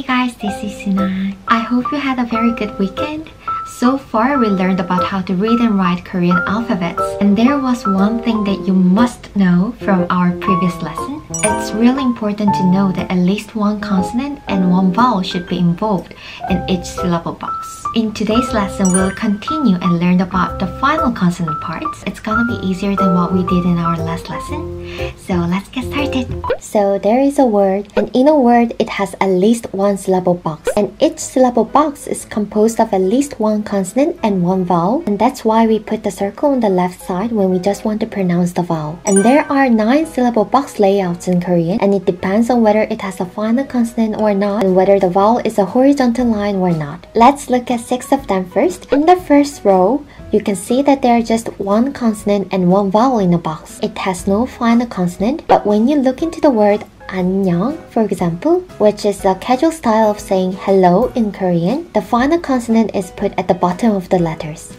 Hey guys, this is JINA. I hope you had a very good weekend. So far, we learned about how to read and write Korean alphabets. And there was one thing that you must know from our previous lesson. It's really important to know that at least one consonant and one vowel should be involved in each syllable box. In today's lesson, we'll continue and learn about the final consonant parts. It's gonna be easier than what we did in our last lesson. So let's get started. So there is a word, and in a word, it has at least one syllable box. And each syllable box is composed of at least one consonant and one vowel. And that's why we put the circle on the left side when we just want to pronounce the vowel. And there are 9 syllable box layouts in Korean, and it depends on whether it has a final consonant or not, and whether the vowel is a horizontal line or not. Let's look at 6 of them first. In the first row, you can see that there are just one consonant and one vowel in the box. It has no final consonant, but when you look into the word 안녕, for example, which is a casual style of saying hello in Korean, the final consonant is put at the bottom of the letters.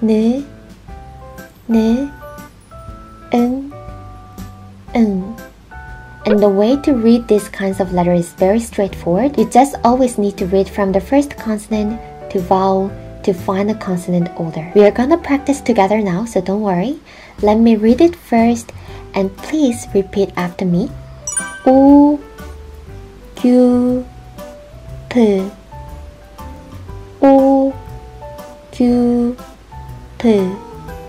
느, 느, 응, 응. And the way to read these kinds of letters is very straightforward. You just always need to read from the first consonant to vowel to final consonant order. We are gonna practice together now, so don't worry. Let me read it first, and please repeat after me. O, Q, P. O, Q, P.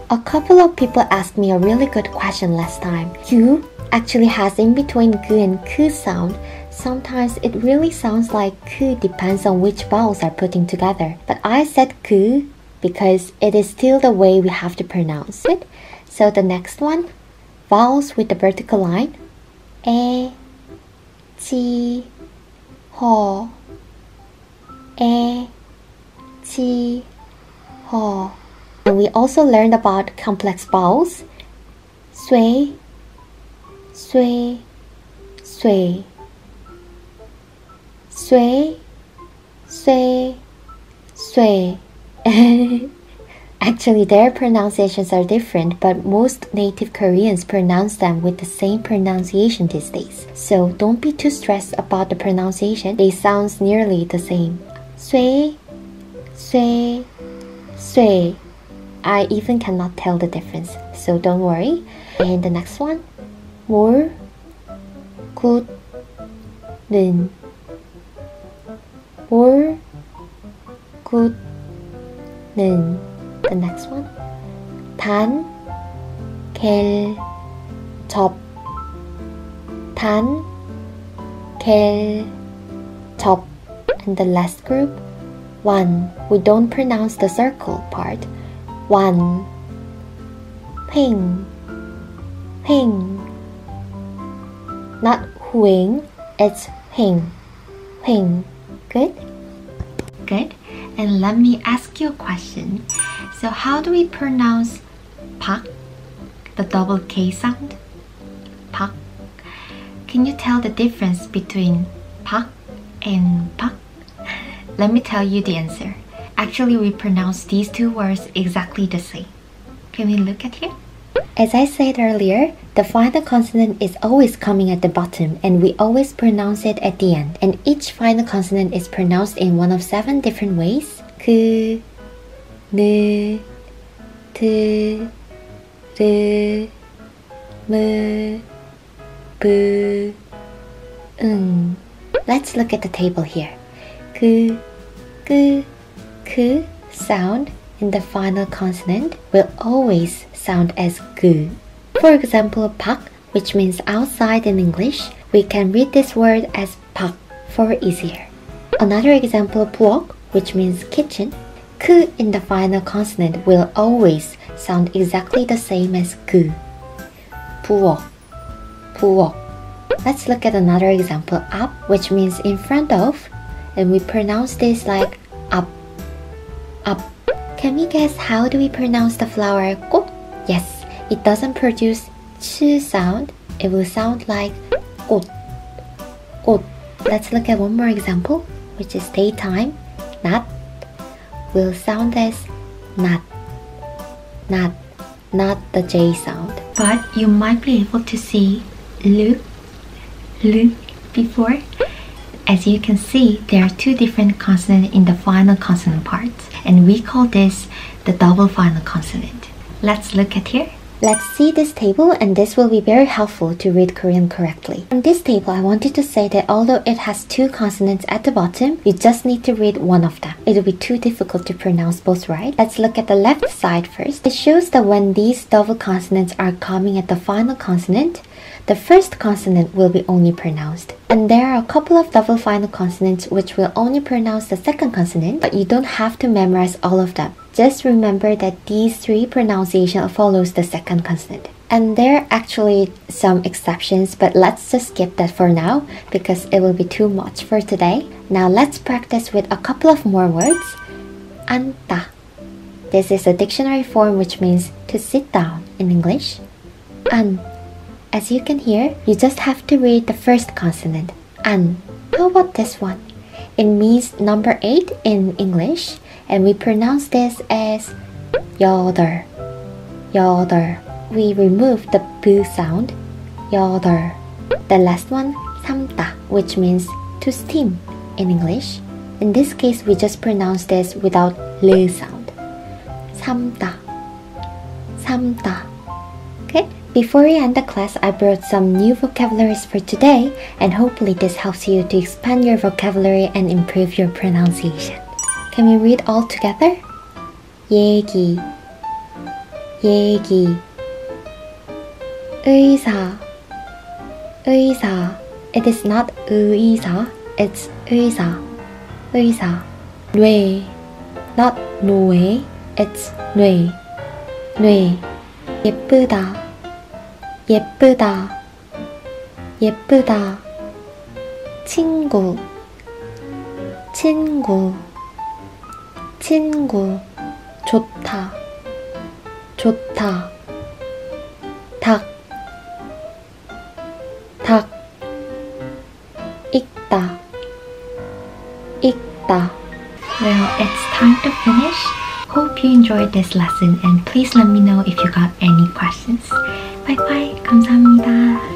A couple of people asked me a really good question last time. Q actually has in between G and K sound. Sometimes it really sounds like K, depends on which vowels are putting together. But I said K because it is still the way we have to pronounce it. So the next one, vowels with the vertical line. E, chi, ho. E, chi, ho. And we also learned about complex vowels. Sui, sui, sui. Sui, sui, sui. Actually, their pronunciations are different, but most native Koreans pronounce them with the same pronunciation these days. So don't be too stressed about the pronunciation. They sound nearly the same. Sui, sui, sui. I even cannot tell the difference, so don't worry. And the next one, 뭘, 굿, 는. 올, 굿, 는. The next one, 단, 겔, 접. 단, 겔, 접. And the last group, one. We don't pronounce the circle part. One. 횡, 횡. Not huing, it's 횡, 횡. Good? Good. And let me ask you a question. So how do we pronounce 박, the double K sound? 박. Can you tell the difference between 박 and 박? Let me tell you the answer. Actually, we pronounce these two words exactly the same. Can we look at here? As I said earlier, the final consonant is always coming at the bottom, and we always pronounce it at the end. And each final consonant is pronounced in one of 7 different ways. 그, 느, 드, 르, 무, 부, 응. Let's look at the table here. 그, 그, 그 sound in the final consonant will always sound as 그. For example, 박, which means outside in English, we can read this word as 박 for easier. Another example, 부엌, which means kitchen. 그 in the final consonant will always sound exactly the same as 그. 부엌, 부엌. Let's look at another example, 앞, which means in front of, and we pronounce this like 앞, 앞. Can we guess how do we pronounce the flower 꽃? Yes, it doesn't produce ch sound. It will sound like 꽃, 꽃. Let's look at one more example, which is daytime. 낮 will sound as 낮, 낮, not the J sound. But you might be able to see Lu before. As you can see, there are two different consonants in the final consonant part, and we call this the double final consonant. Let's look at here. Let's see this table, and this will be very helpful to read Korean correctly. In this table, I wanted to say that although it has two consonants at the bottom, you just need to read one of them. It will be too difficult to pronounce both right. Let's look at the left side first. It shows that when these double consonants are coming at the final consonant, the first consonant will be only pronounced. And there are a couple of double final consonants which will only pronounce the second consonant, but you don't have to memorize all of them. Just remember that these three pronunciations follows the second consonant. And there are actually some exceptions, but let's just skip that for now because it will be too much for today. Now let's practice with a couple of more words. 앉다. This is a dictionary form which means to sit down in English. 안. As you can hear, you just have to read the first consonant. 안. How about this one? It means number 8 in English, and we pronounce this as 여덟. 여덟. We remove the b sound. 여덟. The last one, 삶다, which means to steam in English. In this case, we just pronounce this without l sound. 삶다. 삶다. Okay? Before we end the class, I brought some new vocabularies for today, and hopefully this helps you to expand your vocabulary and improve your pronunciation. Can we read all together? 얘기, 얘기. 의사, 의사. It is not 의사, it's 의사, 의사. 뇌, not 노예, it's 뇌, 뇌. 예쁘다, 예쁘다, 예쁘다. 친구, 친구, 친구. 좋다, 좋다. 닭, 닭. 읽다, 읽다. Well, it's time to finish. Hope you enjoyed this lesson and please let me know if you got any questions. Bye bye. 감사합니다.